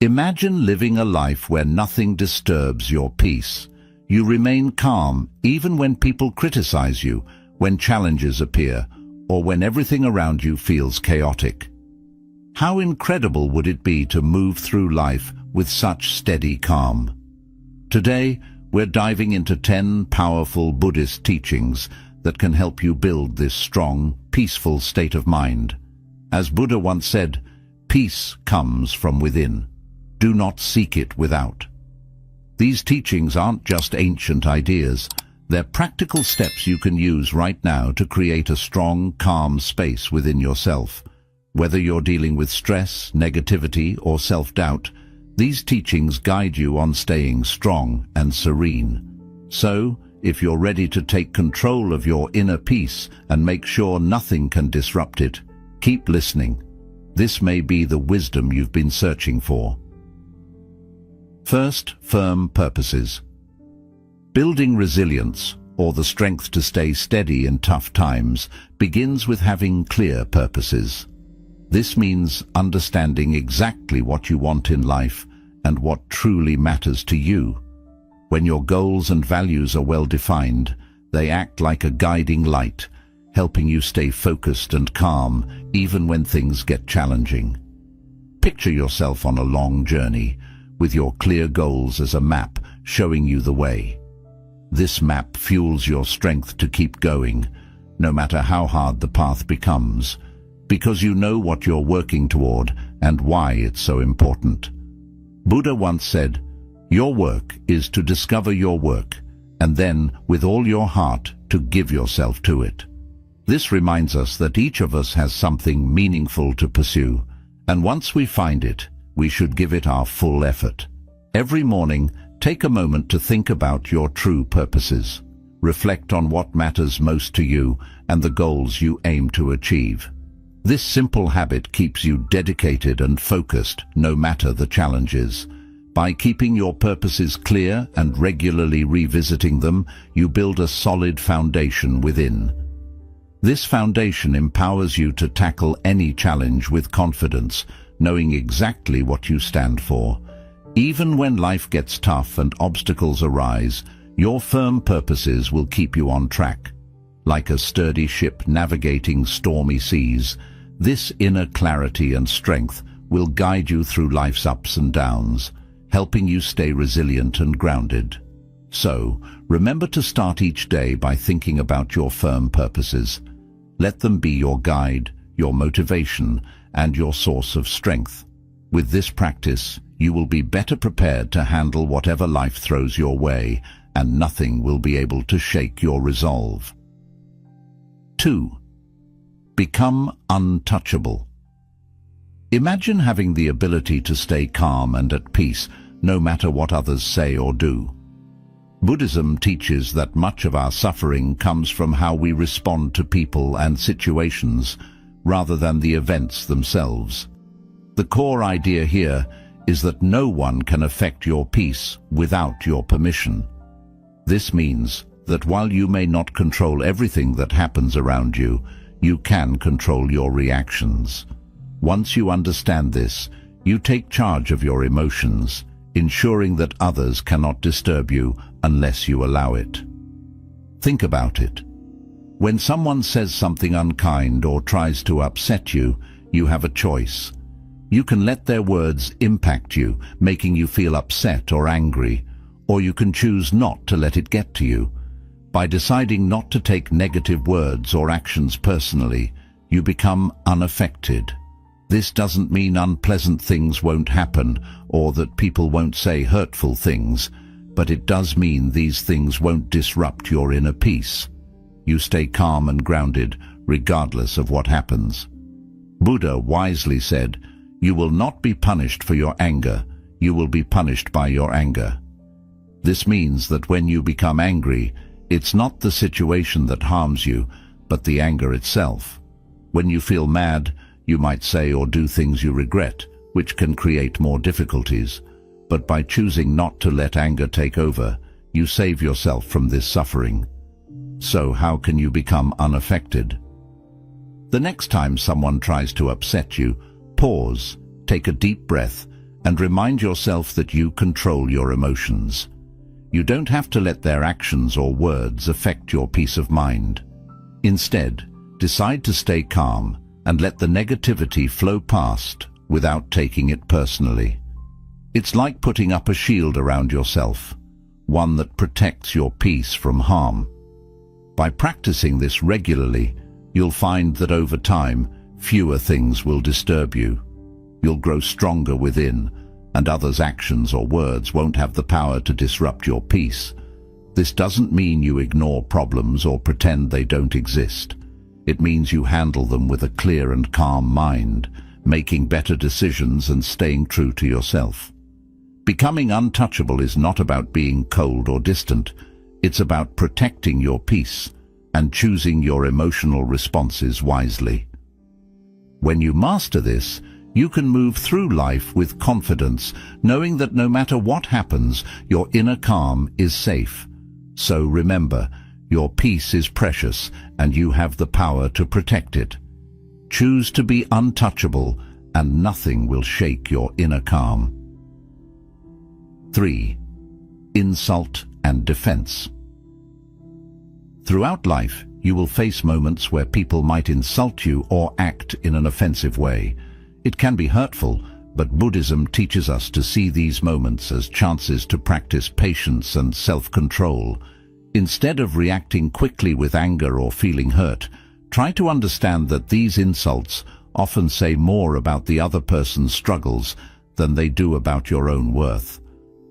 Imagine living a life where nothing disturbs your peace. You remain calm even when people criticize you, when challenges appear, or when everything around you feels chaotic. How incredible would it be to move through life with such steady calm? Today, we're diving into 10 powerful Buddhist teachings that can help you build this strong, peaceful state of mind. As Buddha once said, peace comes from within. Do not seek it without. These teachings aren't just ancient ideas. They're practical steps you can use right now to create a strong, calm space within yourself. Whether you're dealing with stress, negativity, or self-doubt, these teachings guide you on staying strong and serene. So, if you're ready to take control of your inner peace and make sure nothing can disrupt it, keep listening. This may be the wisdom you've been searching for. First, firm purposes. Building resilience, or the strength to stay steady in tough times, begins with having clear purposes. This means understanding exactly what you want in life and what truly matters to you. When your goals and values are well defined, they act like a guiding light, helping you stay focused and calm even when things get challenging. Picture yourself on a long journey, with your clear goals as a map showing you the way. This map fuels your strength to keep going, no matter how hard the path becomes, because you know what you're working toward and why it's so important. Buddha once said, "Your work is to discover your work, and then, with all your heart, to give yourself to it." This reminds us that each of us has something meaningful to pursue, and once we find it, we should give it our full effort. Every morning, take a moment to think about your true purposes. Reflect on what matters most to you and the goals you aim to achieve. This simple habit keeps you dedicated and focused no matter the challenges. By keeping your purposes clear and regularly revisiting them, you build a solid foundation within. This foundation empowers you to tackle any challenge with confidence, knowing exactly what you stand for. Even when life gets tough and obstacles arise, your firm purposes will keep you on track. Like a sturdy ship navigating stormy seas, this inner clarity and strength will guide you through life's ups and downs, helping you stay resilient and grounded. So, remember to start each day by thinking about your firm purposes. Let them be your guide, your motivation, and your source of strength. With this practice, you will be better prepared to handle whatever life throws your way, and nothing will be able to shake your resolve. 2. Become untouchable. Imagine having the ability to stay calm and at peace, no matter what others say or do. Buddhism teaches that much of our suffering comes from how we respond to people and situations, rather than the events themselves. The core idea here is that no one can affect your peace without your permission. This means that while you may not control everything that happens around you, you can control your reactions. Once you understand this, you take charge of your emotions, ensuring that others cannot disturb you unless you allow it. Think about it. When someone says something unkind or tries to upset you, you have a choice. You can let their words impact you, making you feel upset or angry, or you can choose not to let it get to you. By deciding not to take negative words or actions personally, you become unaffected. This doesn't mean unpleasant things won't happen or that people won't say hurtful things, but it does mean these things won't disrupt your inner peace. You stay calm and grounded regardless of what happens. Buddha wisely said, "You will not be punished for your anger, you will be punished by your anger." This means that when you become angry, it's not the situation that harms you, but the anger itself. When you feel mad, you might say or do things you regret, which can create more difficulties. But by choosing not to let anger take over, you save yourself from this suffering. So how can you become unaffected? The next time someone tries to upset you, pause, take a deep breath, and remind yourself that you control your emotions. You don't have to let their actions or words affect your peace of mind. Instead, decide to stay calm and let the negativity flow past without taking it personally. It's like putting up a shield around yourself, one that protects your peace from harm. By practicing this regularly, you'll find that over time, fewer things will disturb you. You'll grow stronger within, and others' actions or words won't have the power to disrupt your peace. This doesn't mean you ignore problems or pretend they don't exist. It means you handle them with a clear and calm mind, making better decisions and staying true to yourself. Becoming untouchable is not about being cold or distant. It's about protecting your peace and choosing your emotional responses wisely. When you master this, you can move through life with confidence, knowing that no matter what happens, your inner calm is safe. So remember, your peace is precious and you have the power to protect it. Choose to be untouchable and nothing will shake your inner calm. 3. Insult and defense. Throughout life, you will face moments where people might insult you or act in an offensive way. It can be hurtful, but Buddhism teaches us to see these moments as chances to practice patience and self-control. Instead of reacting quickly with anger or feeling hurt, try to understand that these insults often say more about the other person's struggles than they do about your own worth.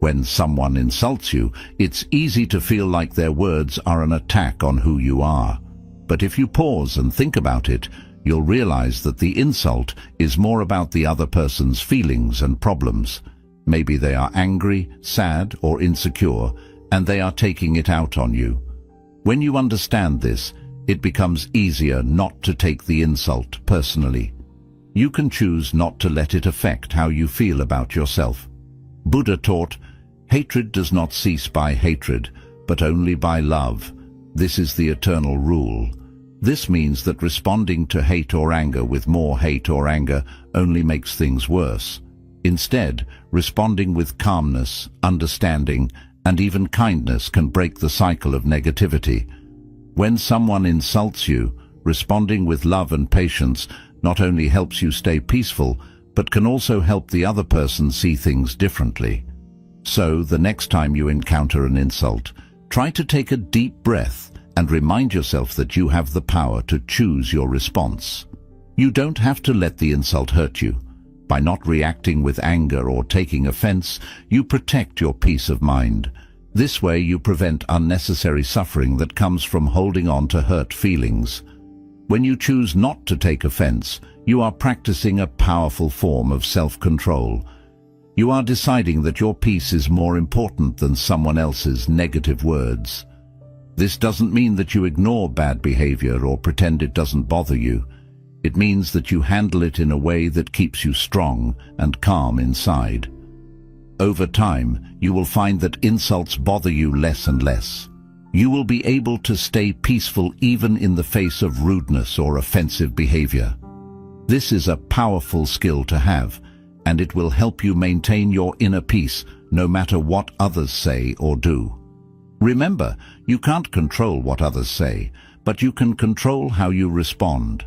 When someone insults you, it's easy to feel like their words are an attack on who you are. But if you pause and think about it, you'll realize that the insult is more about the other person's feelings and problems. Maybe they are angry, sad, or insecure, and they are taking it out on you. When you understand this, it becomes easier not to take the insult personally. You can choose not to let it affect how you feel about yourself. Buddha taught, "Hatred does not cease by hatred, but only by love. This is the eternal rule." This means that responding to hate or anger with more hate or anger only makes things worse. Instead, responding with calmness, understanding, and even kindness can break the cycle of negativity. When someone insults you, responding with love and patience not only helps you stay peaceful, but can also help the other person see things differently. So, the next time you encounter an insult, try to take a deep breath and remind yourself that you have the power to choose your response. You don't have to let the insult hurt you. By not reacting with anger or taking offense, you protect your peace of mind. This way you prevent unnecessary suffering that comes from holding on to hurt feelings. When you choose not to take offense, you are practicing a powerful form of self-control. You are deciding that your peace is more important than someone else's negative words. This doesn't mean that you ignore bad behavior or pretend it doesn't bother you. It means that you handle it in a way that keeps you strong and calm inside. Over time, you will find that insults bother you less and less. You will be able to stay peaceful even in the face of rudeness or offensive behavior. This is a powerful skill to have, and it will help you maintain your inner peace no matter what others say or do. Remember, you can't control what others say, but you can control how you respond.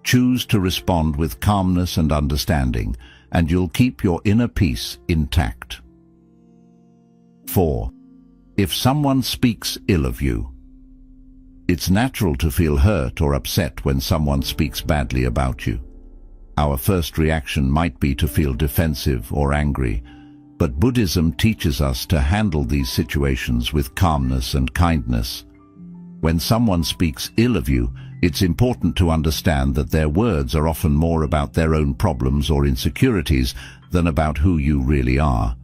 Choose to respond with calmness and understanding, and you'll keep your inner peace intact. 4. If someone speaks ill of you. It's natural to feel hurt or upset when someone speaks badly about you. Our first reaction might be to feel defensive or angry, but Buddhism teaches us to handle these situations with calmness and kindness. When someone speaks ill of you, it's important to understand that their words are often more about their own problems or insecurities than about who you really are.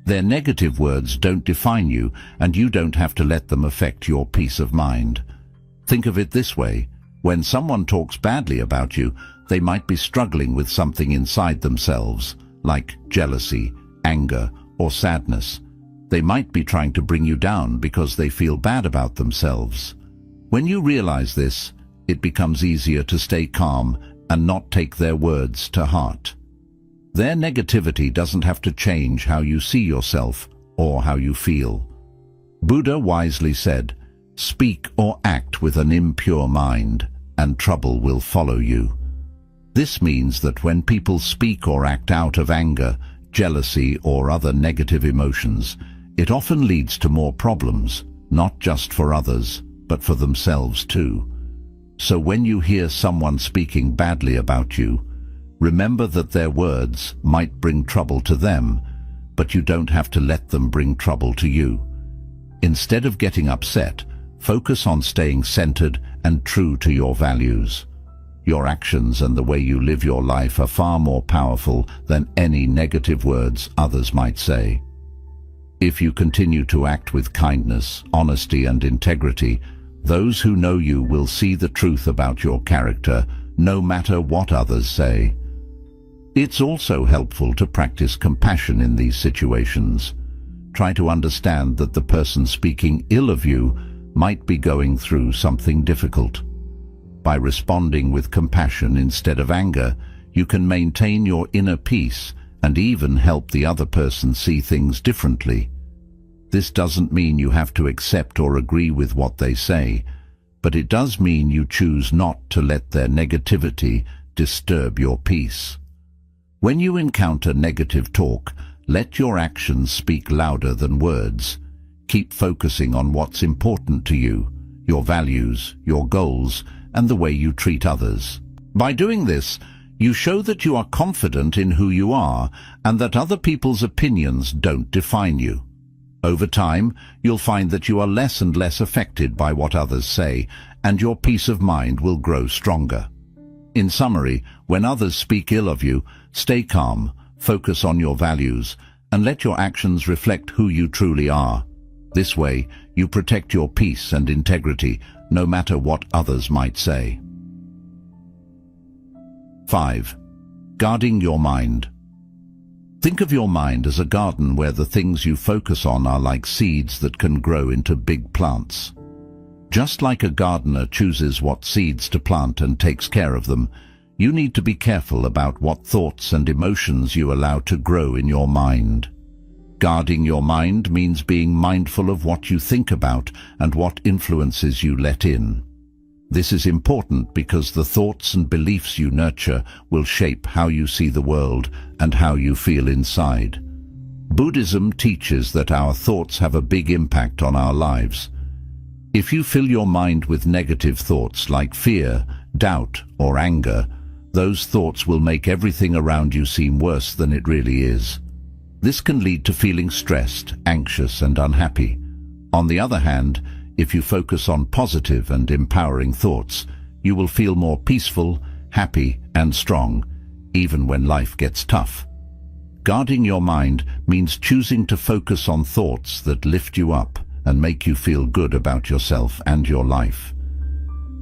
Their negative words don't define you, and you don't have to let them affect your peace of mind. Think of it this way: when someone talks badly about you, they might be struggling with something inside themselves, like jealousy, anger, or sadness. They might be trying to bring you down because they feel bad about themselves. When you realize this, it becomes easier to stay calm and not take their words to heart. Their negativity doesn't have to change how you see yourself or how you feel. Buddha wisely said, "Speak or act with an impure mind, and trouble will follow you." This means that when people speak or act out of anger, jealousy, or other negative emotions, it often leads to more problems, not just for others, but for themselves too. So when you hear someone speaking badly about you, remember that their words might bring trouble to them, but you don't have to let them bring trouble to you. Instead of getting upset, focus on staying centered and true to your values. Your actions and the way you live your life are far more powerful than any negative words others might say. If you continue to act with kindness, honesty, and integrity, those who know you will see the truth about your character, no matter what others say. It's also helpful to practice compassion in these situations. Try to understand that the person speaking ill of you might be going through something difficult. By responding with compassion instead of anger, you can maintain your inner peace and even help the other person see things differently. This doesn't mean you have to accept or agree with what they say, but it does mean you choose not to let their negativity disturb your peace. When you encounter negative talk, let your actions speak louder than words. Keep focusing on what's important to you, your values, your goals, and the way you treat others. By doing this, you show that you are confident in who you are and that other people's opinions don't define you. Over time, you'll find that you are less and less affected by what others say, and your peace of mind will grow stronger. In summary, when others speak ill of you, stay calm, focus on your values, and let your actions reflect who you truly are. This way, you protect your peace and integrity, no matter what others might say. 5. Guarding your mind. Think of your mind as a garden where the things you focus on are like seeds that can grow into big plants. Just like a gardener chooses what seeds to plant and takes care of them, you need to be careful about what thoughts and emotions you allow to grow in your mind. Guarding your mind means being mindful of what you think about and what influences you let in. This is important because the thoughts and beliefs you nurture will shape how you see the world and how you feel inside. Buddhism teaches that our thoughts have a big impact on our lives. If you fill your mind with negative thoughts like fear, doubt, or anger, those thoughts will make everything around you seem worse than it really is. This can lead to feeling stressed, anxious, and unhappy. On the other hand, if you focus on positive and empowering thoughts, you will feel more peaceful, happy, and strong, even when life gets tough. Guarding your mind means choosing to focus on thoughts that lift you up and make you feel good about yourself and your life.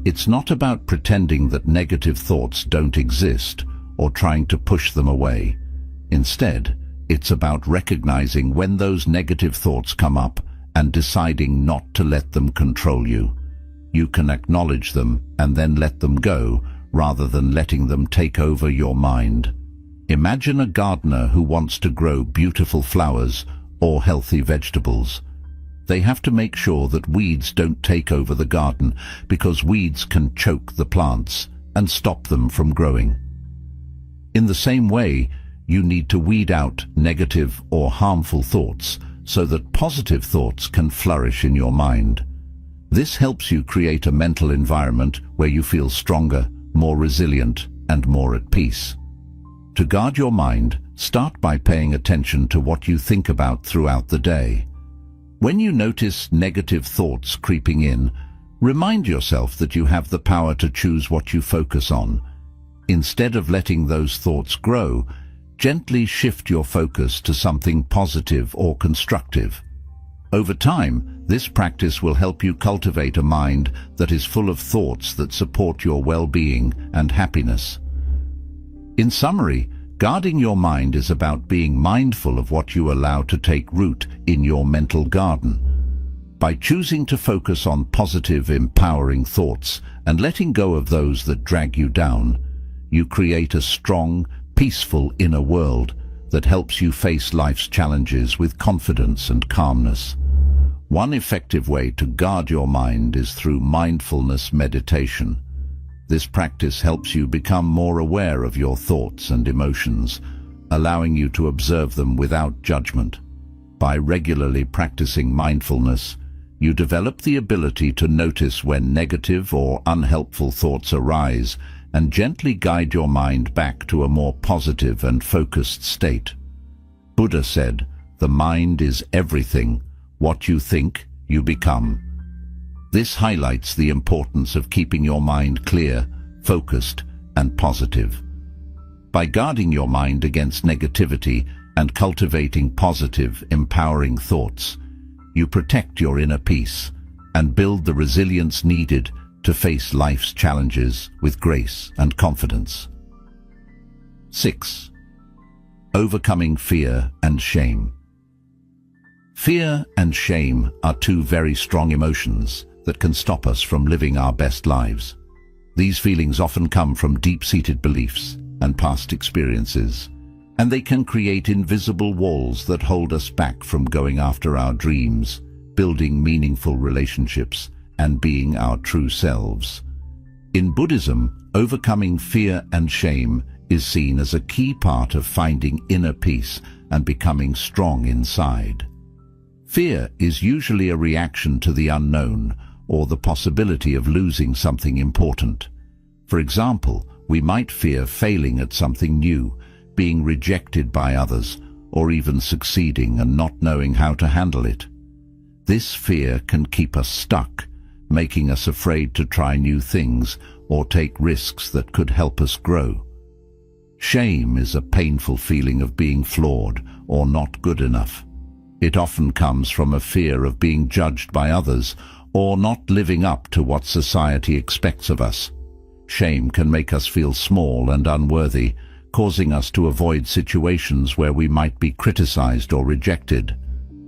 It's not about pretending that negative thoughts don't exist or trying to push them away. Instead, it's about recognizing when those negative thoughts come up and deciding not to let them control you. You can acknowledge them and then let them go, rather than letting them take over your mind. Imagine a gardener who wants to grow beautiful flowers or healthy vegetables. They have to make sure that weeds don't take over the garden, because weeds can choke the plants and stop them from growing. In the same way, you need to weed out negative or harmful thoughts so that positive thoughts can flourish in your mind. This helps you create a mental environment where you feel stronger, more resilient, and more at peace. To guard your mind, start by paying attention to what you think about throughout the day. When you notice negative thoughts creeping in, remind yourself that you have the power to choose what you focus on. Instead of letting those thoughts grow, gently shift your focus to something positive or constructive. Over time, this practice will help you cultivate a mind that is full of thoughts that support your well-being and happiness. In summary, guarding your mind is about being mindful of what you allow to take root in your mental garden. By choosing to focus on positive, empowering thoughts and letting go of those that drag you down, you create a strong, peaceful inner world that helps you face life's challenges with confidence and calmness. One effective way to guard your mind is through mindfulness meditation. This practice helps you become more aware of your thoughts and emotions, allowing you to observe them without judgment. By regularly practicing mindfulness, you develop the ability to notice when negative or unhelpful thoughts arise and gently guide your mind back to a more positive and focused state. Buddha said, "The mind is everything. What you think, you become." This highlights the importance of keeping your mind clear, focused, and positive. By guarding your mind against negativity and cultivating positive, empowering thoughts, you protect your inner peace and build the resilience needed to face life's challenges with grace and confidence. 6. Overcoming fear and shame. Fear and shame are two very strong emotions that can stop us from living our best lives. These feelings often come from deep-seated beliefs and past experiences, and they can create invisible walls that hold us back from going after our dreams, building meaningful relationships, and being our true selves. In Buddhism, overcoming fear and shame is seen as a key part of finding inner peace and becoming strong inside. Fear is usually a reaction to the unknown or the possibility of losing something important. For example, we might fear failing at something new, being rejected by others, or even succeeding and not knowing how to handle it. This fear can keep us stuck, making us afraid to try new things or take risks that could help us grow. Shame is a painful feeling of being flawed or not good enough. It often comes from a fear of being judged by others or not living up to what society expects of us. Shame can make us feel small and unworthy, causing us to avoid situations where we might be criticized or rejected.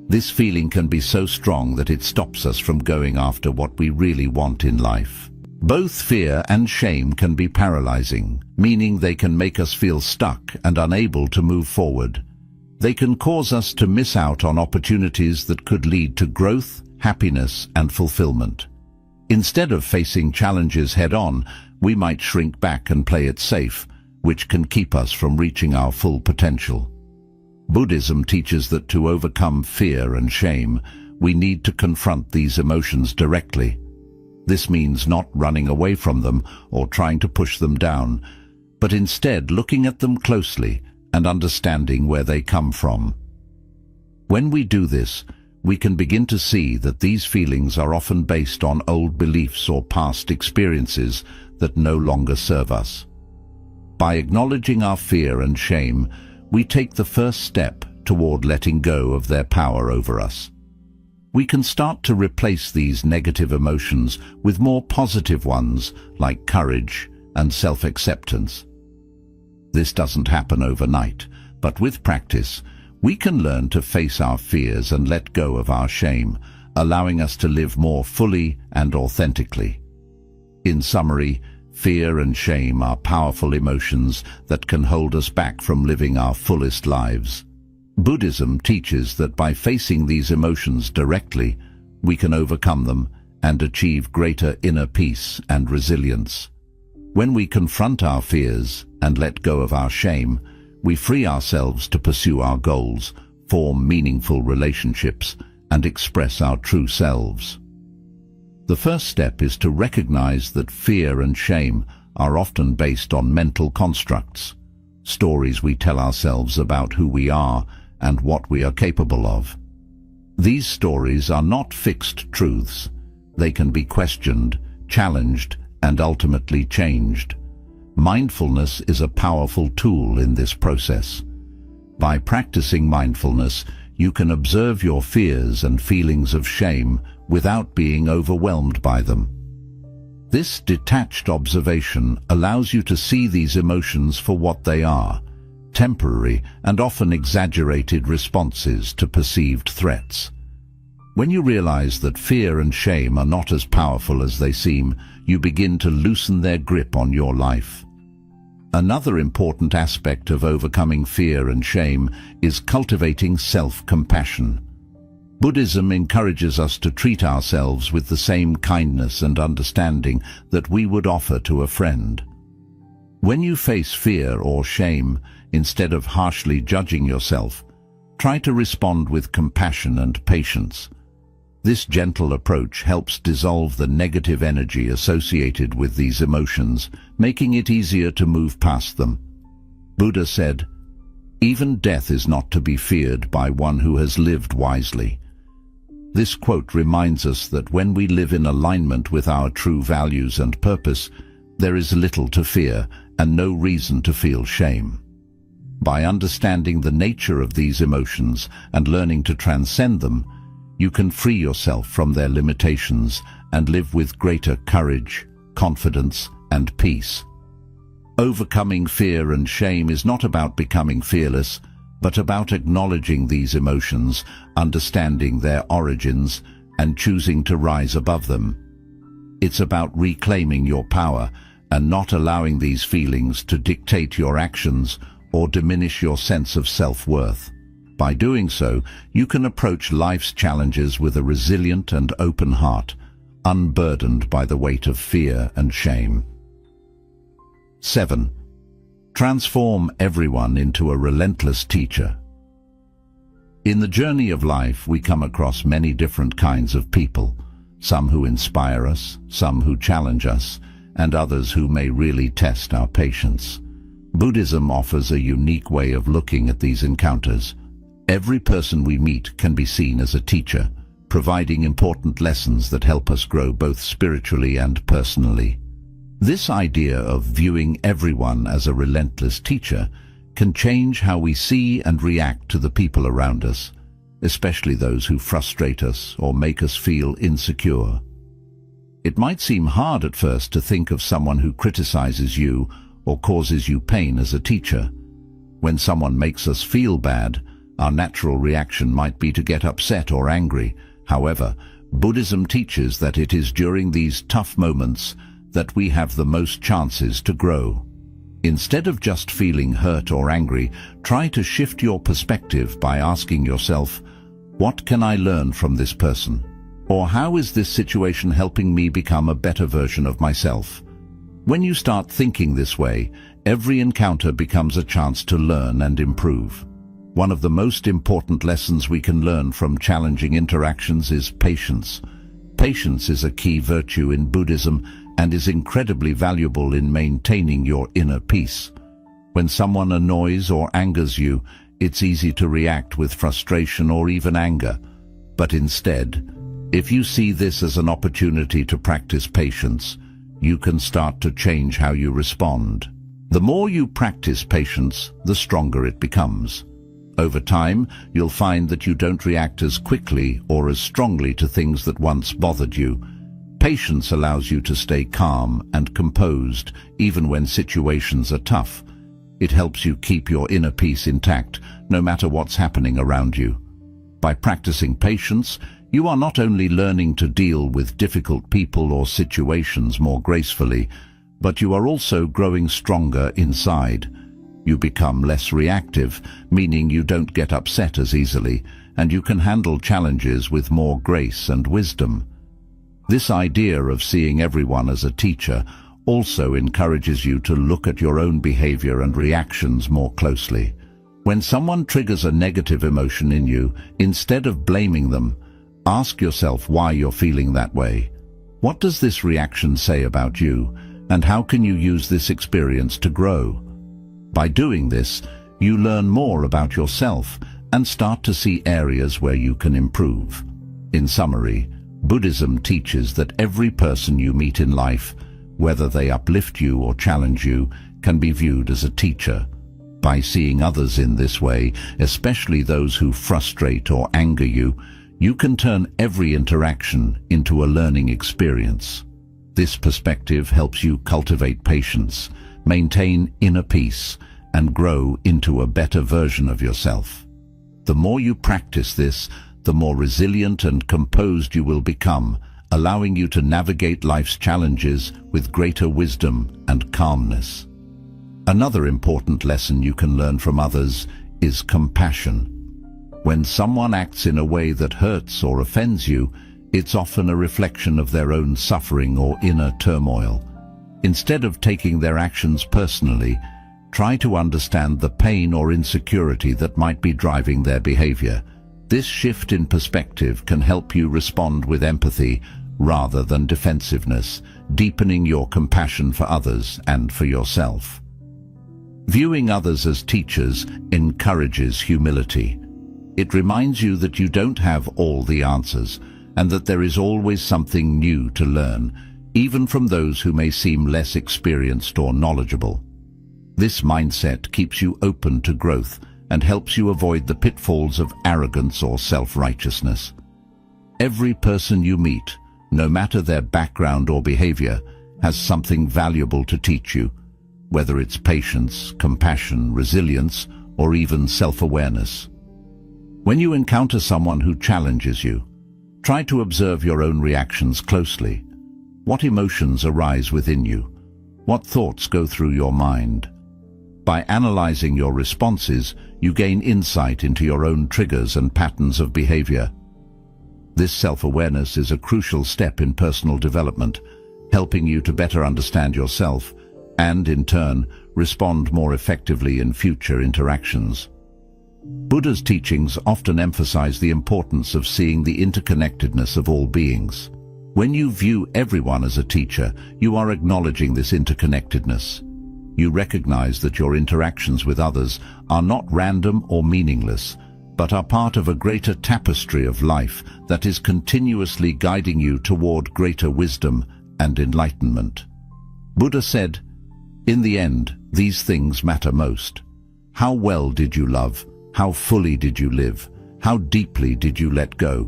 This feeling can be so strong that it stops us from going after what we really want in life. Both fear and shame can be paralyzing, meaning they can make us feel stuck and unable to move forward. They can cause us to miss out on opportunities that could lead to growth, happiness, and fulfillment. Instead of facing challenges head-on, we might shrink back and play it safe, which can keep us from reaching our full potential. Buddhism teaches that to overcome fear and shame, we need to confront these emotions directly. This means not running away from them or trying to push them down, but instead looking at them closely and understanding where they come from. When we do this, we can begin to see that these feelings are often based on old beliefs or past experiences that no longer serve us. By acknowledging our fear and shame, we take the first step toward letting go of their power over us. We can start to replace these negative emotions with more positive ones like courage and self-acceptance. This doesn't happen overnight, but with practice, we can learn to face our fears and let go of our shame, allowing us to live more fully and authentically. In summary, fear and shame are powerful emotions that can hold us back from living our fullest lives. Buddhism teaches that by facing these emotions directly, we can overcome them and achieve greater inner peace and resilience. When we confront our fears and let go of our shame, we free ourselves to pursue our goals, form meaningful relationships, and express our true selves. The first step is to recognize that fear and shame are often based on mental constructs, stories we tell ourselves about who we are and what we are capable of. These stories are not fixed truths. They can be questioned, challenged, and ultimately changed. Mindfulness is a powerful tool in this process. By practicing mindfulness, you can observe your fears and feelings of shame without being overwhelmed by them. This detached observation allows you to see these emotions for what they are, temporary and often exaggerated responses to perceived threats. When you realize that fear and shame are not as powerful as they seem, you begin to loosen their grip on your life. Another important aspect of overcoming fear and shame is cultivating self-compassion. Buddhism encourages us to treat ourselves with the same kindness and understanding that we would offer to a friend. When you face fear or shame, instead of harshly judging yourself, try to respond with compassion and patience. This gentle approach helps dissolve the negative energy associated with these emotions, making it easier to move past them. Buddha said, "Even death is not to be feared by one who has lived wisely." This quote reminds us that when we live in alignment with our true values and purpose, there is little to fear and no reason to feel shame. By understanding the nature of these emotions and learning to transcend them, you can free yourself from their limitations and live with greater courage, confidence, and peace. Overcoming fear and shame is not about becoming fearless, but about acknowledging these emotions, understanding their origins, and choosing to rise above them. It's about reclaiming your power and not allowing these feelings to dictate your actions or diminish your sense of self-worth. By doing so, you can approach life's challenges with a resilient and open heart, unburdened by the weight of fear and shame. 7. Transform everyone into a relentless teacher. In the journey of life, we come across many different kinds of people, some who inspire us, some who challenge us, and others who may really test our patience. Buddhism offers a unique way of looking at these encounters. Every person we meet can be seen as a teacher, providing important lessons that help us grow both spiritually and personally. This idea of viewing everyone as a relentless teacher can change how we see and react to the people around us, especially those who frustrate us or make us feel insecure. It might seem hard at first to think of someone who criticizes you or causes you pain as a teacher. When someone makes us feel bad, our natural reaction might be to get upset or angry. However, Buddhism teaches that it is during these tough moments that we have the most chances to grow. Instead of just feeling hurt or angry, try to shift your perspective by asking yourself, "What can I learn from this person?" Or "How is this situation helping me become a better version of myself?" When you start thinking this way, every encounter becomes a chance to learn and improve. One of the most important lessons we can learn from challenging interactions is patience. Patience is a key virtue in Buddhism and is incredibly valuable in maintaining your inner peace. When someone annoys or angers you, it's easy to react with frustration or even anger. But instead, if you see this as an opportunity to practice patience, you can start to change how you respond. The more you practice patience, the stronger it becomes. Over time, you'll find that you don't react as quickly or as strongly to things that once bothered you. Patience allows you to stay calm and composed even when situations are tough. It helps you keep your inner peace intact, no matter what's happening around you. By practicing patience, you are not only learning to deal with difficult people or situations more gracefully, but you are also growing stronger inside. You become less reactive, meaning you don't get upset as easily, and you can handle challenges with more grace and wisdom. This idea of seeing everyone as a teacher also encourages you to look at your own behavior and reactions more closely. When someone triggers a negative emotion in you, instead of blaming them, ask yourself why you're feeling that way. What does this reaction say about you, and how can you use this experience to grow? By doing this, you learn more about yourself and start to see areas where you can improve. In summary, Buddhism teaches that every person you meet in life, whether they uplift you or challenge you, can be viewed as a teacher. By seeing others in this way, especially those who frustrate or anger you, you can turn every interaction into a learning experience. This perspective helps you cultivate patience, maintain inner peace, and grow into a better version of yourself. The more you practice this, the more resilient and composed you will become, allowing you to navigate life's challenges with greater wisdom and calmness. Another important lesson you can learn from others is compassion. When someone acts in a way that hurts or offends you, it's often a reflection of their own suffering or inner turmoil. Instead of taking their actions personally, try to understand the pain or insecurity that might be driving their behavior. This shift in perspective can help you respond with empathy rather than defensiveness, deepening your compassion for others and for yourself. Viewing others as teachers encourages humility. It reminds you that you don't have all the answers and that there is always something new to learn, even from those who may seem less experienced or knowledgeable. This mindset keeps you open to growth and helps you avoid the pitfalls of arrogance or self-righteousness. Every person you meet, no matter their background or behavior, has something valuable to teach you, whether it's patience, compassion, resilience, or even self-awareness. When you encounter someone who challenges you, try to observe your own reactions closely. What emotions arise within you? What thoughts go through your mind? By analyzing your responses, you gain insight into your own triggers and patterns of behavior. This self-awareness is a crucial step in personal development, helping you to better understand yourself and, in turn, respond more effectively in future interactions. Buddha's teachings often emphasize the importance of seeing the interconnectedness of all beings. When you view everyone as a teacher, you are acknowledging this interconnectedness. You recognize that your interactions with others are not random or meaningless, but are part of a greater tapestry of life that is continuously guiding you toward greater wisdom and enlightenment. Buddha said, "In the end, these things matter most. How well did you love? How fully did you live? How deeply did you let go?"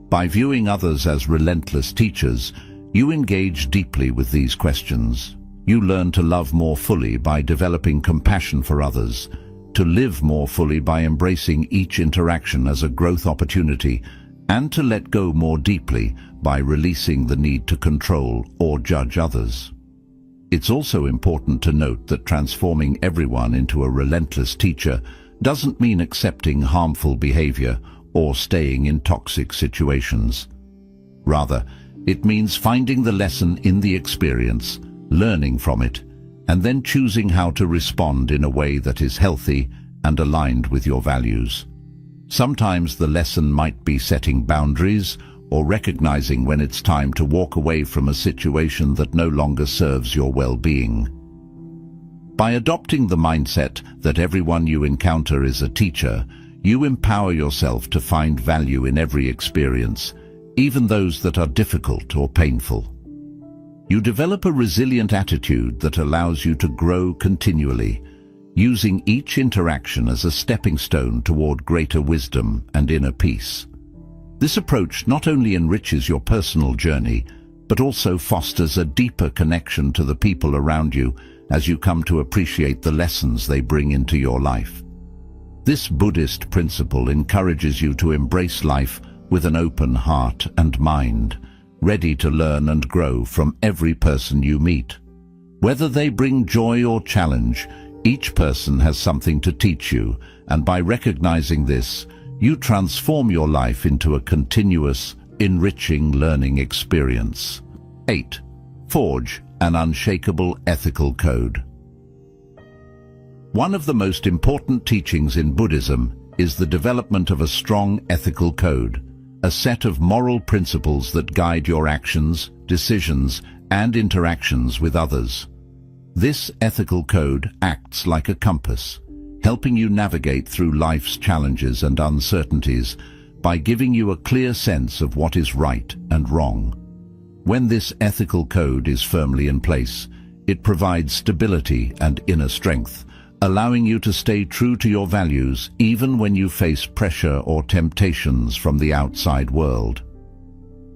By viewing others as relentless teachers, you engage deeply with these questions. You learn to love more fully by developing compassion for others, to live more fully by embracing each interaction as a growth opportunity, and to let go more deeply by releasing the need to control or judge others. It's also important to note that transforming everyone into a relentless teacher doesn't mean accepting harmful behavior or staying in toxic situations. Rather, it means finding the lesson in the experience, learning from it, and then choosing how to respond in a way that is healthy and aligned with your values. Sometimes the lesson might be setting boundaries or recognizing when it's time to walk away from a situation that no longer serves your well-being. By adopting the mindset that everyone you encounter is a teacher, you empower yourself to find value in every experience, even those that are difficult or painful. You develop a resilient attitude that allows you to grow continually, using each interaction as a stepping stone toward greater wisdom and inner peace. This approach not only enriches your personal journey, but also fosters a deeper connection to the people around you as you come to appreciate the lessons they bring into your life. This Buddhist principle encourages you to embrace life with an open heart and mind, ready to learn and grow from every person you meet. Whether they bring joy or challenge, each person has something to teach you, and by recognizing this, you transform your life into a continuous, enriching learning experience. 8. Forge an unshakable ethical code. One of the most important teachings in Buddhism is the development of a strong ethical code, a set of moral principles that guide your actions, decisions, and interactions with others. This ethical code acts like a compass, helping you navigate through life's challenges and uncertainties by giving you a clear sense of what is right and wrong. When this ethical code is firmly in place, it provides stability and inner strength, allowing you to stay true to your values even when you face pressure or temptations from the outside world.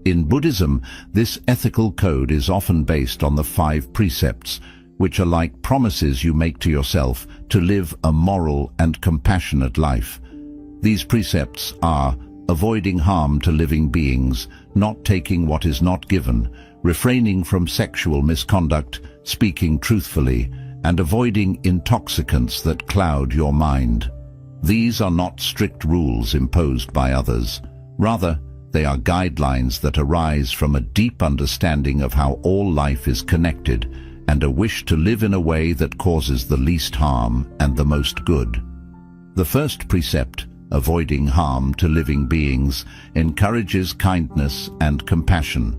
In Buddhism, this ethical code is often based on the 5 precepts, which are like promises you make to yourself to live a moral and compassionate life. These precepts are avoiding harm to living beings, not taking what is not given, refraining from sexual misconduct, speaking truthfully, and avoiding intoxicants that cloud your mind. These are not strict rules imposed by others. Rather, they are guidelines that arise from a deep understanding of how all life is connected and a wish to live in a way that causes the least harm and the most good. The first precept, avoiding harm to living beings, encourages kindness and compassion.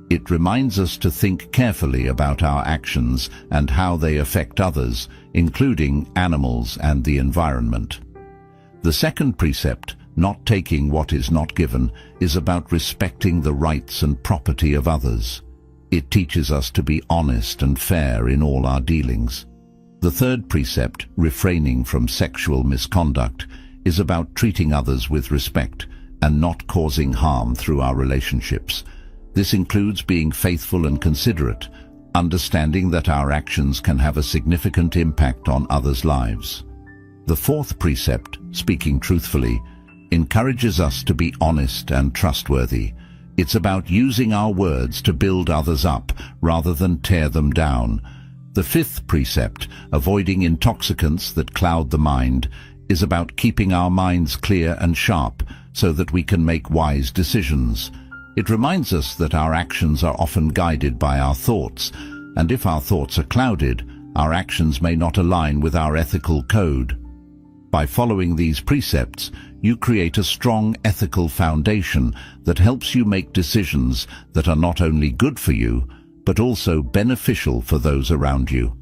It reminds us to think carefully about our actions and how they affect others, including animals and the environment. The second precept, not taking what is not given, is about respecting the rights and property of others. It teaches us to be honest and fair in all our dealings. The third precept, refraining from sexual misconduct, is about treating others with respect and not causing harm through our relationships. This includes being faithful and considerate, understanding that our actions can have a significant impact on others' lives. The fourth precept, speaking truthfully, encourages us to be honest and trustworthy. It's about using our words to build others up rather than tear them down. The fifth precept, avoiding intoxicants that cloud the mind, is about keeping our minds clear and sharp so that we can make wise decisions. It reminds us that our actions are often guided by our thoughts, and if our thoughts are clouded, our actions may not align with our ethical code. By following these precepts, you create a strong ethical foundation that helps you make decisions that are not only good for you, but also beneficial for those around you.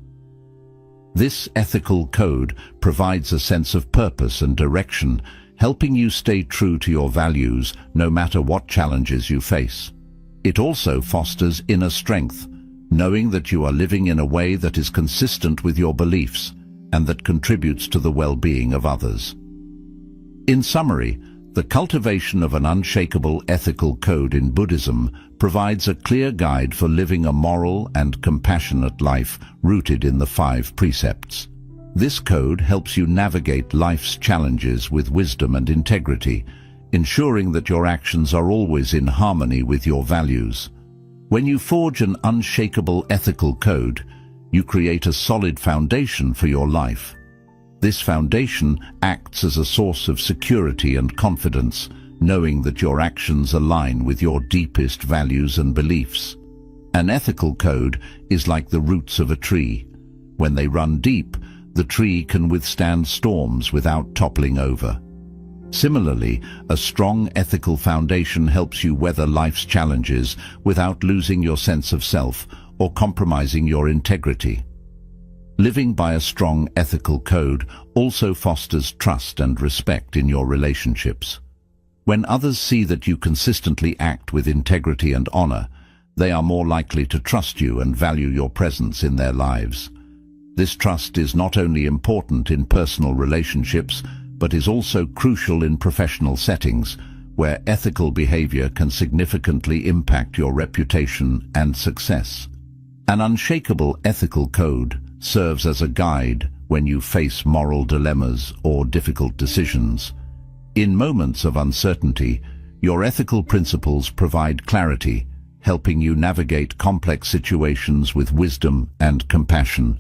This ethical code provides a sense of purpose and direction, helping you stay true to your values no matter what challenges you face. It also fosters inner strength, knowing that you are living in a way that is consistent with your beliefs and that contributes to the well-being of others. In summary, the cultivation of an unshakable ethical code in Buddhism provides a clear guide for living a moral and compassionate life rooted in the 5 precepts. This code helps you navigate life's challenges with wisdom and integrity, ensuring that your actions are always in harmony with your values. When you forge an unshakable ethical code, you create a solid foundation for your life. This foundation acts as a source of security and confidence, knowing that your actions align with your deepest values and beliefs. An ethical code is like the roots of a tree. When they run deep, the tree can withstand storms without toppling over. Similarly, a strong ethical foundation helps you weather life's challenges without losing your sense of self or compromising your integrity. Living by a strong ethical code also fosters trust and respect in your relationships. When others see that you consistently act with integrity and honor, they are more likely to trust you and value your presence in their lives. This trust is not only important in personal relationships, but is also crucial in professional settings, where ethical behavior can significantly impact your reputation and success. An unshakable ethical code serves as a guide when you face moral dilemmas or difficult decisions. In moments of uncertainty, your ethical principles provide clarity, helping you navigate complex situations with wisdom and compassion.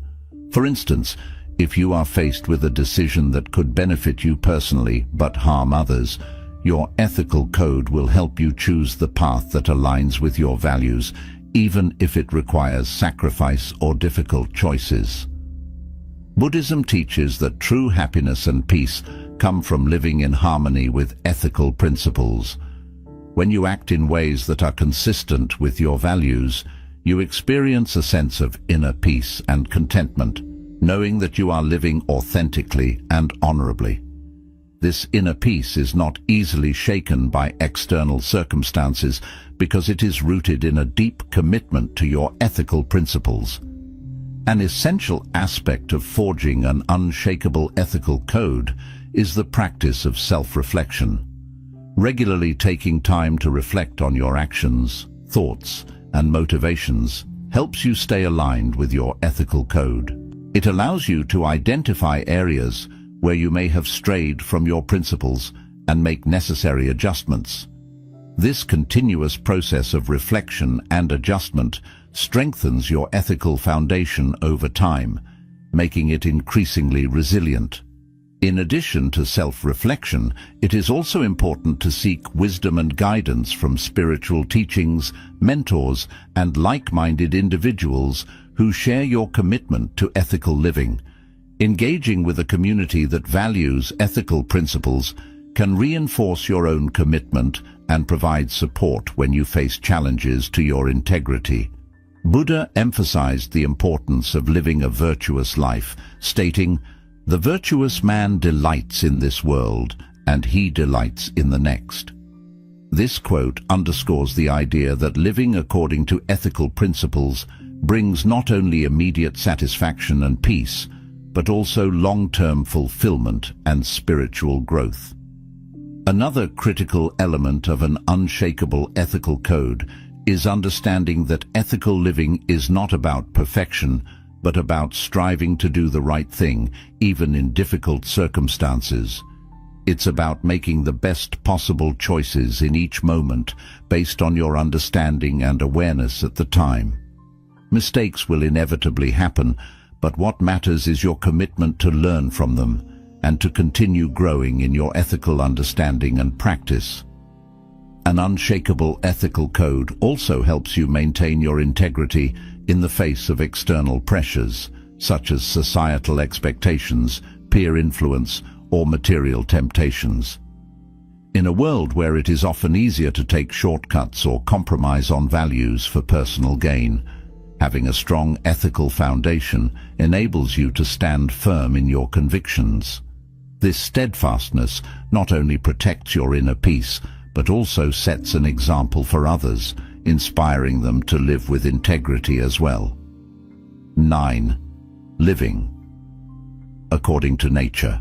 For instance, if you are faced with a decision that could benefit you personally but harm others, your ethical code will help you choose the path that aligns with your values, even if it requires sacrifice or difficult choices. Buddhism teaches that true happiness and peace come from living in harmony with ethical principles. When you act in ways that are consistent with your values, you experience a sense of inner peace and contentment, knowing that you are living authentically and honorably. This inner peace is not easily shaken by external circumstances because it is rooted in a deep commitment to your ethical principles. An essential aspect of forging an unshakable ethical code is the practice of self-reflection. Regularly taking time to reflect on your actions, thoughts, and motivations helps you stay aligned with your ethical code. It allows you to identify areas where you may have strayed from your principles and make necessary adjustments. This continuous process of reflection and adjustment strengthens your ethical foundation over time. making it increasingly resilient. In addition to self-reflection, it is also important to seek wisdom and guidance from spiritual teachings, mentors, and like-minded individuals who share your commitment to ethical living. Engaging with a community that values ethical principles can reinforce your own commitment and provide support when you face challenges to your integrity. Buddha emphasized the importance of living a virtuous life, stating, "The virtuous man delights in this world, and he delights in the next." This quote underscores the idea that living according to ethical principles brings not only immediate satisfaction and peace, but also long-term fulfillment and spiritual growth. Another critical element of an unshakable ethical code is understanding that ethical living is not about perfection, but about striving to do the right thing, even in difficult circumstances. It's about making the best possible choices in each moment based on your understanding and awareness at the time. Mistakes will inevitably happen, but what matters is your commitment to learn from them and to continue growing in your ethical understanding and practice. An unshakable ethical code also helps you maintain your integrity in the face of external pressures, such as societal expectations, peer influence, or material temptations. In a world where it is often easier to take shortcuts or compromise on values for personal gain, having a strong ethical foundation enables you to stand firm in your convictions. This steadfastness not only protects your inner peace, but also sets an example for others, inspiring them to live with integrity as well. 9. Living according to nature.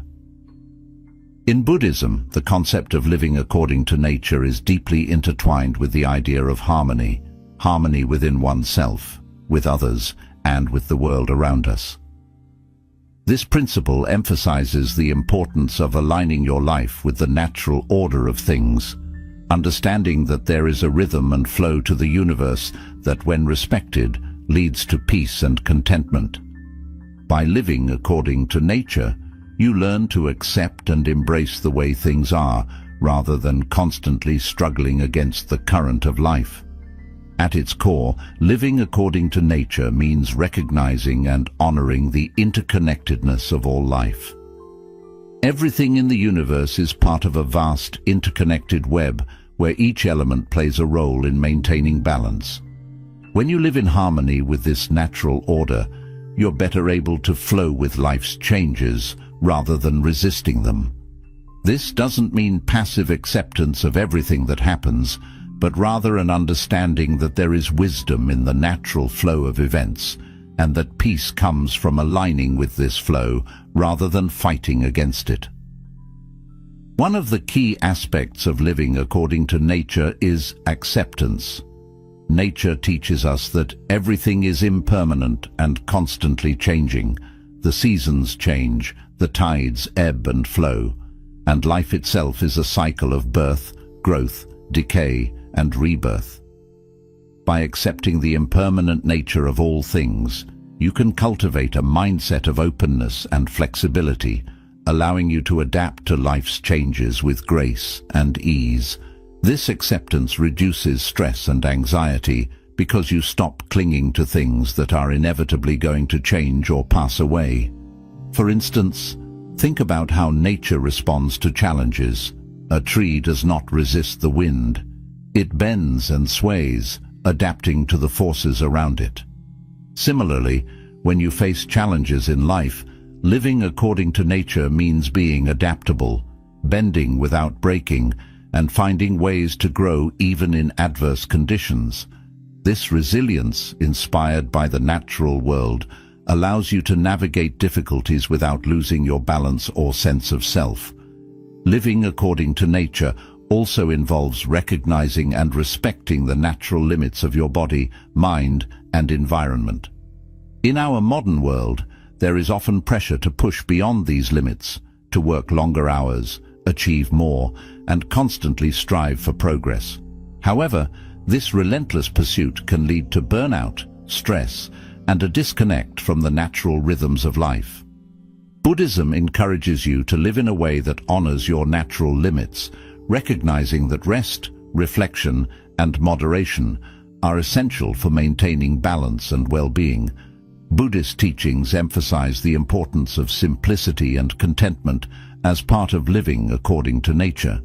In Buddhism, the concept of living according to nature is deeply intertwined with the idea of harmony within oneself, with others, and with the world around us. This principle emphasizes the importance of aligning your life with the natural order of things, understanding that there is a rhythm and flow to the universe that, when respected, leads to peace and contentment. By living according to nature, you learn to accept and embrace the way things are, rather than constantly struggling against the current of life. At its core, living according to nature means recognizing and honoring the interconnectedness of all life. Everything in the universe is part of a vast, interconnected web where each element plays a role in maintaining balance. When you live in harmony with this natural order, you're better able to flow with life's changes rather than resisting them. This doesn't mean passive acceptance of everything that happens, but rather an understanding that there is wisdom in the natural flow of events, and that peace comes from aligning with this flow rather than fighting against it. One of the key aspects of living according to nature is acceptance. Nature teaches us that everything is impermanent and constantly changing. The seasons change, the tides ebb and flow, and life itself is a cycle of birth, growth, decay, and rebirth. By accepting the impermanent nature of all things, you can cultivate a mindset of openness and flexibility, allowing you to adapt to life's changes with grace and ease. This acceptance reduces stress and anxiety because you stop clinging to things that are inevitably going to change or pass away. For instance, think about how nature responds to challenges. A tree does not resist the wind. It bends and sways, adapting to the forces around it. Similarly, when you face challenges in life, living according to nature means being adaptable, bending without breaking, and finding ways to grow even in adverse conditions. This resilience, inspired by the natural world, allows you to navigate difficulties without losing your balance or sense of self. Living according to nature also involves recognizing and respecting the natural limits of your body, mind, and environment. In our modern world, there is often pressure to push beyond these limits, to work longer hours, achieve more, and constantly strive for progress. However, this relentless pursuit can lead to burnout, stress, and a disconnect from the natural rhythms of life. Buddhism encourages you to live in a way that honors your natural limits, recognizing that rest, reflection, and moderation are essential for maintaining balance and well-being. Buddhist teachings emphasize the importance of simplicity and contentment as part of living according to nature.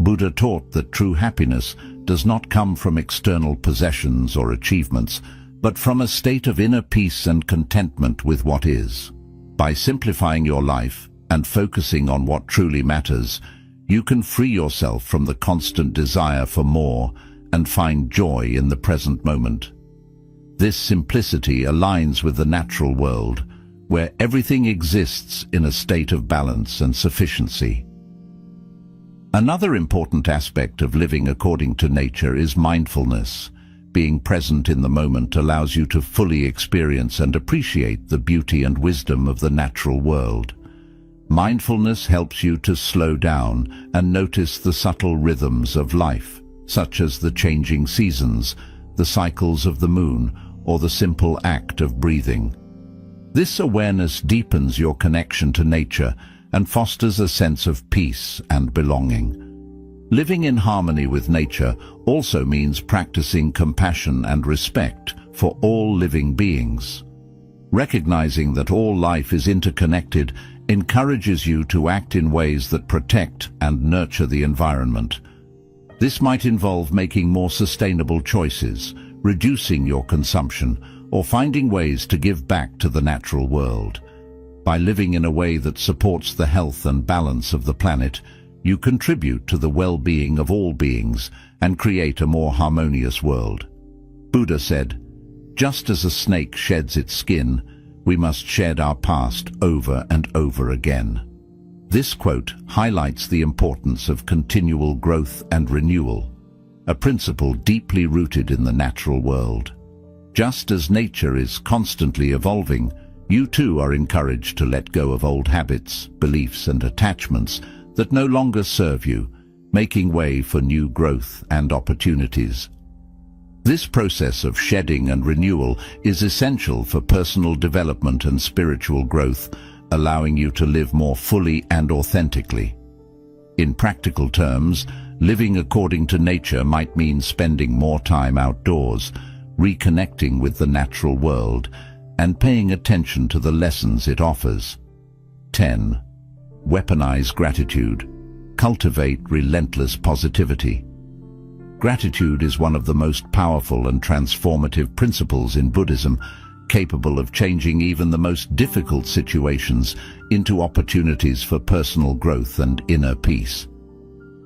Buddha taught that true happiness does not come from external possessions or achievements, but from a state of inner peace and contentment with what is. By simplifying your life and focusing on what truly matters, you can free yourself from the constant desire for more and find joy in the present moment. This simplicity aligns with the natural world, where everything exists in a state of balance and sufficiency. Another important aspect of living according to nature is mindfulness. Being present in the moment allows you to fully experience and appreciate the beauty and wisdom of the natural world. Mindfulness helps you to slow down and notice the subtle rhythms of life, such as the changing seasons, the cycles of the moon, or the simple act of breathing. This awareness deepens your connection to nature and fosters a sense of peace and belonging. Living in harmony with nature also means practicing compassion and respect for all living beings. Recognizing that all life is interconnected encourages you to act in ways that protect and nurture the environment. This might involve making more sustainable choices, reducing your consumption, or finding ways to give back to the natural world. By living in a way that supports the health and balance of the planet, you contribute to the well-being of all beings and create a more harmonious world. Buddha said, "Just as a snake sheds its skin, we must shed our past over and over again." This quote highlights the importance of continual growth and renewal, a principle deeply rooted in the natural world. Just as nature is constantly evolving, you too are encouraged to let go of old habits, beliefs, and attachments that no longer serve you, making way for new growth and opportunities. This process of shedding and renewal is essential for personal development and spiritual growth, allowing you to live more fully and authentically. In practical terms, living according to nature might mean spending more time outdoors, reconnecting with the natural world, and paying attention to the lessons it offers. 10. Weaponize gratitude. Cultivate relentless positivity. Gratitude is one of the most powerful and transformative principles in Buddhism, capable of changing even the most difficult situations into opportunities for personal growth and inner peace.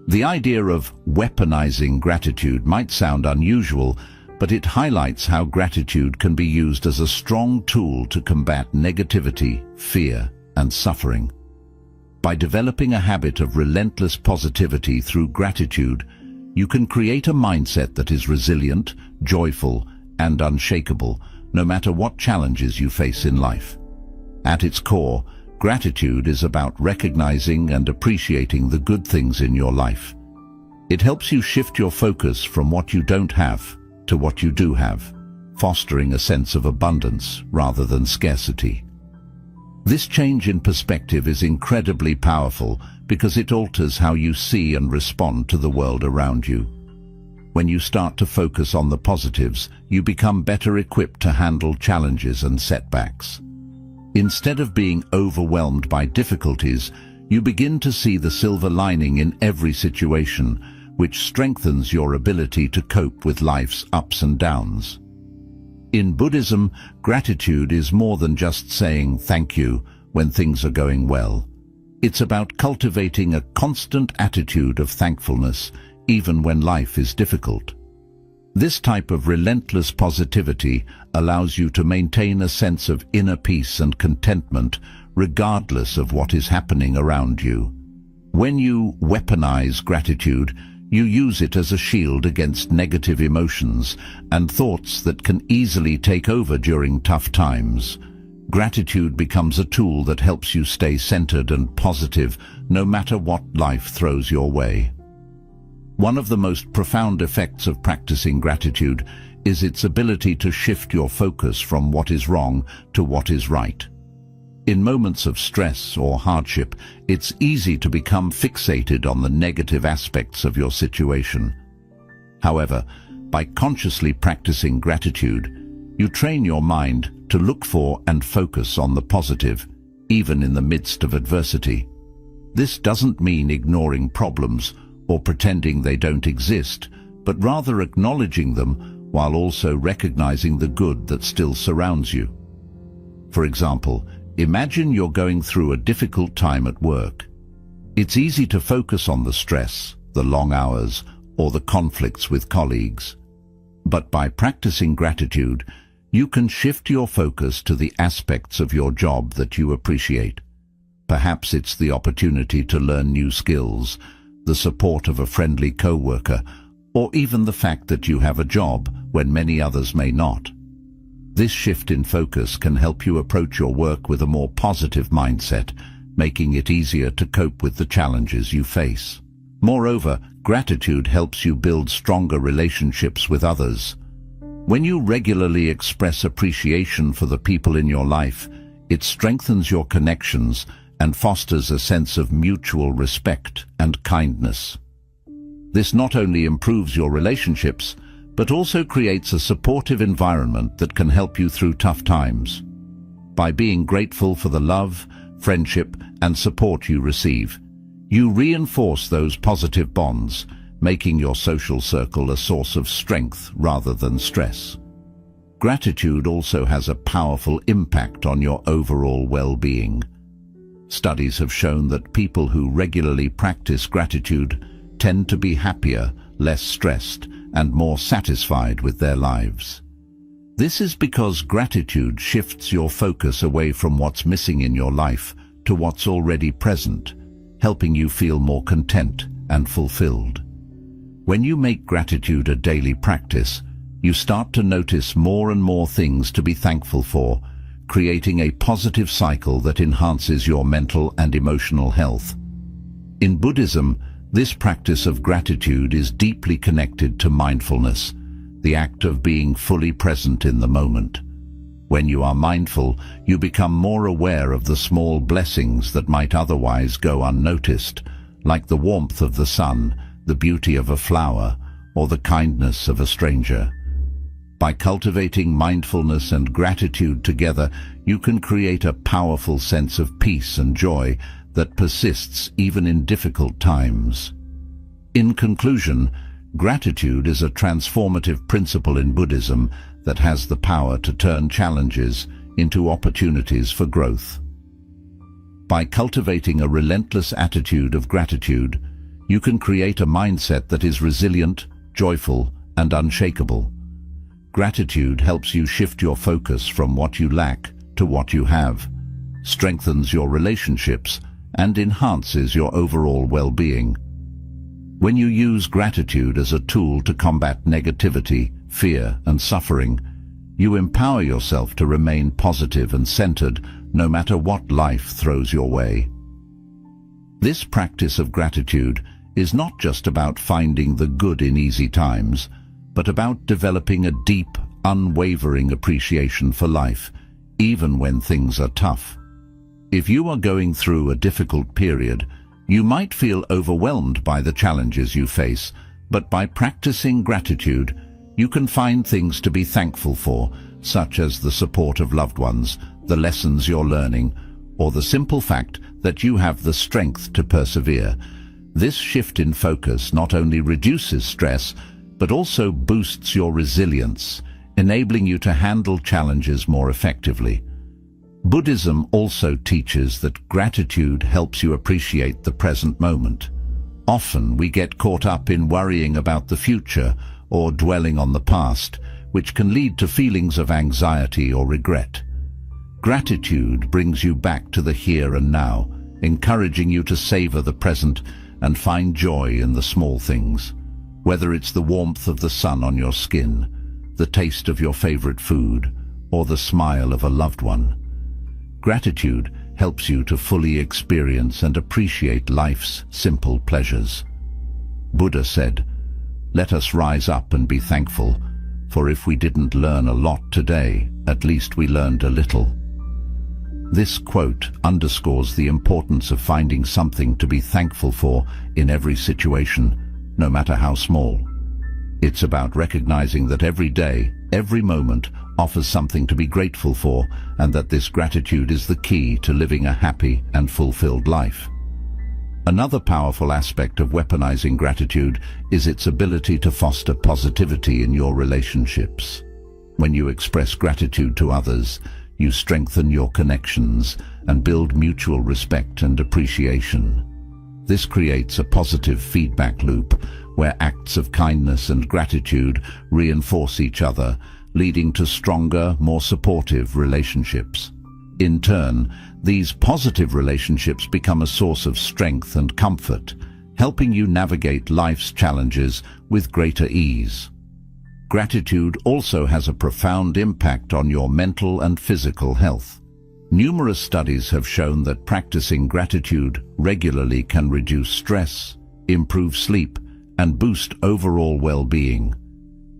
The idea of weaponizing gratitude might sound unusual, but it highlights how gratitude can be used as a strong tool to combat negativity, fear, and suffering. By developing a habit of relentless positivity through gratitude, you can create a mindset that is resilient, joyful, and unshakable, no matter what challenges you face in life. At its core, gratitude is about recognizing and appreciating the good things in your life. It helps you shift your focus from what you don't have to what you do have, fostering a sense of abundance rather than scarcity. This change in perspective is incredibly powerful because it alters how you see and respond to the world around you. When you start to focus on the positives, you become better equipped to handle challenges and setbacks. Instead of being overwhelmed by difficulties, you begin to see the silver lining in every situation, which strengthens your ability to cope with life's ups and downs. In Buddhism, gratitude is more than just saying thank you when things are going well. It's about cultivating a constant attitude of thankfulness, even when life is difficult. This type of relentless positivity allows you to maintain a sense of inner peace and contentment, regardless of what is happening around you. When you weaponize gratitude, you use it as a shield against negative emotions and thoughts that can easily take over during tough times. Gratitude becomes a tool that helps you stay centered and positive no matter what life throws your way. One of the most profound effects of practicing gratitude is its ability to shift your focus from what is wrong to what is right. In moments of stress or hardship, it's easy to become fixated on the negative aspects of your situation. However, by consciously practicing gratitude, you train your mind to look for and focus on the positive, even in the midst of adversity. This doesn't mean ignoring problems or pretending they don't exist, but rather acknowledging them while also recognizing the good that still surrounds you. For example, imagine you're going through a difficult time at work. It's easy to focus on the stress, the long hours, or the conflicts with colleagues. But by practicing gratitude, you can shift your focus to the aspects of your job that you appreciate. Perhaps it's the opportunity to learn new skills, the support of a friendly co-worker, or even the fact that you have a job when many others may not. This shift in focus can help you approach your work with a more positive mindset, making it easier to cope with the challenges you face. Moreover, gratitude helps you build stronger relationships with others. When you regularly express appreciation for the people in your life, it strengthens your connections and fosters a sense of mutual respect and kindness. This not only improves your relationships, but also creates a supportive environment that can help you through tough times. By being grateful for the love, friendship, and support you receive, you reinforce those positive bonds, making your social circle a source of strength rather than stress. Gratitude also has a powerful impact on your overall well-being. Studies have shown that people who regularly practice gratitude tend to be happier, less stressed, and more satisfied with their lives. This is because gratitude shifts your focus away from what's missing in your life to what's already present, helping you feel more content and fulfilled. When you make gratitude a daily practice, you start to notice more and more things to be thankful for, creating a positive cycle that enhances your mental and emotional health. In Buddhism, this practice of gratitude is deeply connected to mindfulness, the act of being fully present in the moment. When you are mindful, you become more aware of the small blessings that might otherwise go unnoticed, like the warmth of the sun, the beauty of a flower, or the kindness of a stranger. By cultivating mindfulness and gratitude together, you can create a powerful sense of peace and joy that persists even in difficult times. In conclusion, gratitude is a transformative principle in Buddhism that has the power to turn challenges into opportunities for growth. By cultivating a relentless attitude of gratitude, you can create a mindset that is resilient, joyful, and unshakable. Gratitude helps you shift your focus from what you lack to what you have, strengthens your relationships, and enhances your overall well-being. When you use gratitude as a tool to combat negativity, fear, and suffering, you empower yourself to remain positive and centered no matter what life throws your way. This practice of gratitude is not just about finding the good in easy times, but about developing a deep, unwavering appreciation for life, even when things are tough. If you are going through a difficult period, you might feel overwhelmed by the challenges you face, but by practicing gratitude, you can find things to be thankful for, such as the support of loved ones, the lessons you're learning, or the simple fact that you have the strength to persevere. This shift in focus not only reduces stress, but also boosts your resilience, enabling you to handle challenges more effectively. Buddhism also teaches that gratitude helps you appreciate the present moment. Often we get caught up in worrying about the future or dwelling on the past, which can lead to feelings of anxiety or regret. Gratitude brings you back to the here and now, encouraging you to savor the present and find joy in the small things. Whether it's the warmth of the sun on your skin, the taste of your favorite food, or the smile of a loved one. Gratitude helps you to fully experience and appreciate life's simple pleasures. Buddha said, "Let us rise up and be thankful, For if we didn't learn a lot today, at least we learned a little. This quote underscores the importance of finding something to be thankful for in every situation, no matter how small. It's about recognizing that every day, every moment, offers something to be grateful for, and that this gratitude is the key to living a happy and fulfilled life. Another powerful aspect of weaponizing gratitude is its ability to foster positivity in your relationships. When you express gratitude to others, you strengthen your connections and build mutual respect and appreciation. This creates a positive feedback loop where acts of kindness and gratitude reinforce each other, leading to stronger, more supportive relationships. In turn, these positive relationships become a source of strength and comfort, helping you navigate life's challenges with greater ease. Gratitude also has a profound impact on your mental and physical health. Numerous studies have shown that practicing gratitude regularly can reduce stress, improve sleep, and boost overall well-being.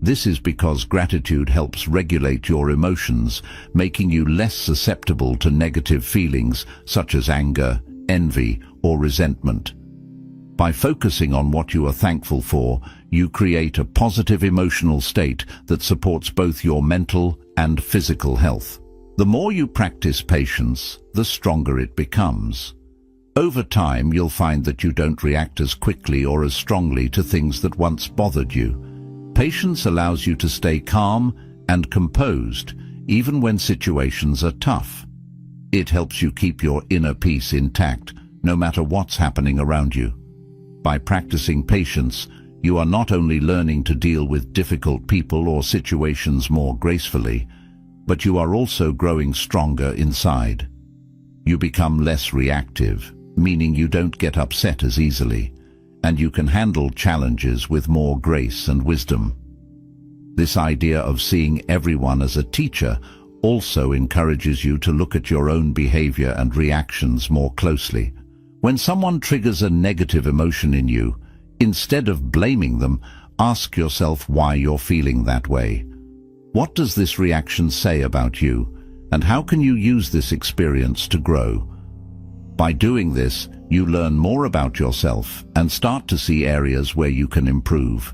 This is because gratitude helps regulate your emotions, making you less susceptible to negative feelings such as anger, envy, or resentment. By focusing on what you are thankful for, you create a positive emotional state that supports both your mental and physical health. The more you practice patience, the stronger it becomes. Over time, you'll find that you don't react as quickly or as strongly to things that once bothered you. Patience allows you to stay calm and composed, even when situations are tough. It helps you keep your inner peace intact, no matter what's happening around you. By practicing patience, you are not only learning to deal with difficult people or situations more gracefully, but you are also growing stronger inside. You become less reactive, meaning you don't get upset as easily, and you can handle challenges with more grace and wisdom. This idea of seeing everyone as a teacher also encourages you to look at your own behavior and reactions more closely. When someone triggers a negative emotion in you, instead of blaming them, ask yourself why you're feeling that way. What does this reaction say about you, and how can you use this experience to grow? By doing this, you learn more about yourself and start to see areas where you can improve.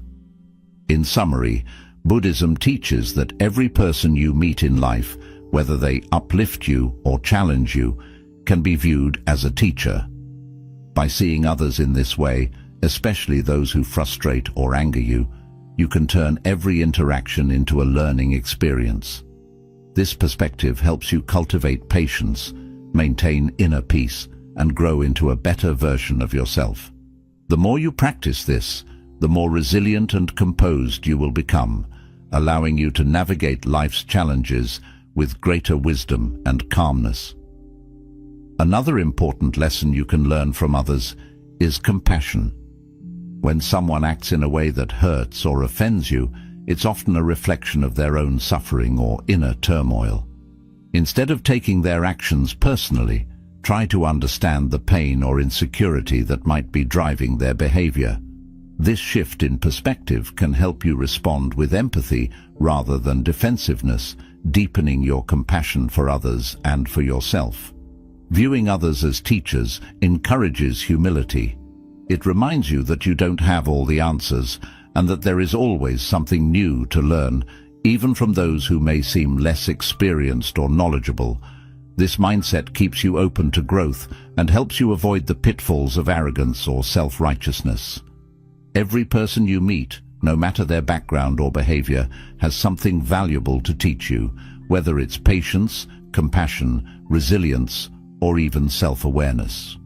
In summary, Buddhism teaches that every person you meet in life, whether they uplift you or challenge you, can be viewed as a teacher. By seeing others in this way, especially those who frustrate or anger you, you can turn every interaction into a learning experience. This perspective helps you cultivate patience, maintain inner peace, and grow into a better version of yourself. The more you practice this, the more resilient and composed you will become, allowing you to navigate life's challenges with greater wisdom and calmness. Another important lesson you can learn from others is compassion. When someone acts in a way that hurts or offends you, it's often a reflection of their own suffering or inner turmoil. Instead of taking their actions personally, try to understand the pain or insecurity that might be driving their behavior. This shift in perspective can help you respond with empathy rather than defensiveness, deepening your compassion for others and for yourself. Viewing others as teachers encourages humility. It reminds you that you don't have all the answers and that there is always something new to learn, even from those who may seem less experienced or knowledgeable. This mindset keeps you open to growth and helps you avoid the pitfalls of arrogance or self-righteousness. Every person you meet, no matter their background or behavior, has something valuable to teach you, whether it's patience, compassion, resilience, or even self-awareness.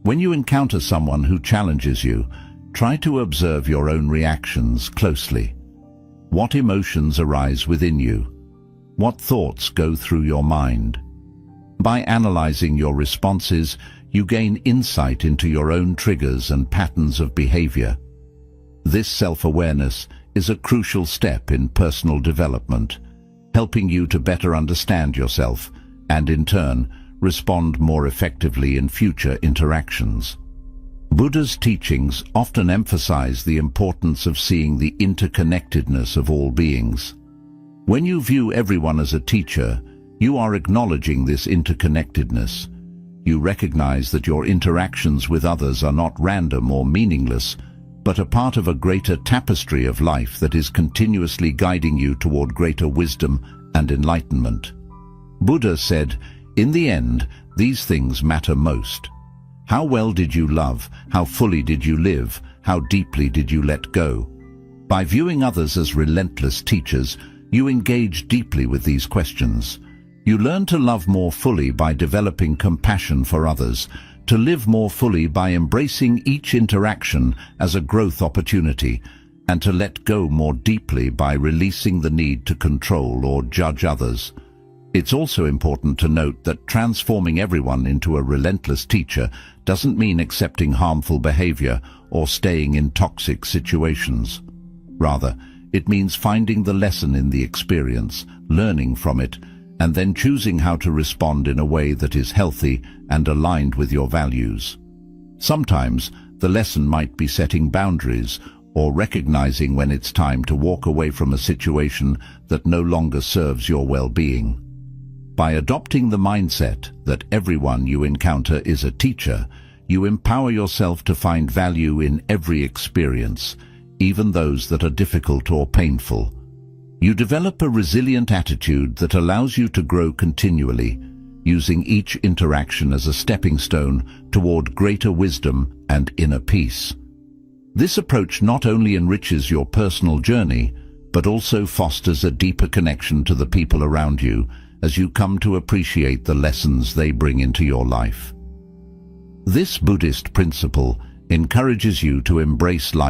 When you encounter someone who challenges you, try to observe your own reactions closely. What emotions arise within you? What thoughts go through your mind? By analyzing your responses, you gain insight into your own triggers and patterns of behavior. This self-awareness is a crucial step in personal development, helping you to better understand yourself and, in turn, respond more effectively in future interactions. Buddha's teachings often emphasize the importance of seeing the interconnectedness of all beings. When you view everyone as a teacher, you are acknowledging this interconnectedness. You recognize that your interactions with others are not random or meaningless, but a part of a greater tapestry of life that is continuously guiding you toward greater wisdom and enlightenment. Buddha said, "In the end, these things matter most. How well did you love? How fully did you live? How deeply did you let go?" By viewing others as relentless teachers, you engage deeply with these questions. You learn to love more fully by developing compassion for others, to live more fully by embracing each interaction as a growth opportunity, and to let go more deeply by releasing the need to control or judge others. It's also important to note that transforming everyone into a relentless teacher doesn't mean accepting harmful behavior or staying in toxic situations. Rather, it means finding the lesson in the experience, learning from it, and then choosing how to respond in a way that is healthy and aligned with your values. Sometimes, the lesson might be setting boundaries or recognizing when it's time to walk away from a situation that no longer serves your well-being. By adopting the mindset that everyone you encounter is a teacher, you empower yourself to find value in every experience, even those that are difficult or painful. You develop a resilient attitude that allows you to grow continually, using each interaction as a stepping stone toward greater wisdom and inner peace. This approach not only enriches your personal journey, but also fosters a deeper connection to the people around you as you come to appreciate the lessons they bring into your life. This Buddhist principle encourages you to embrace life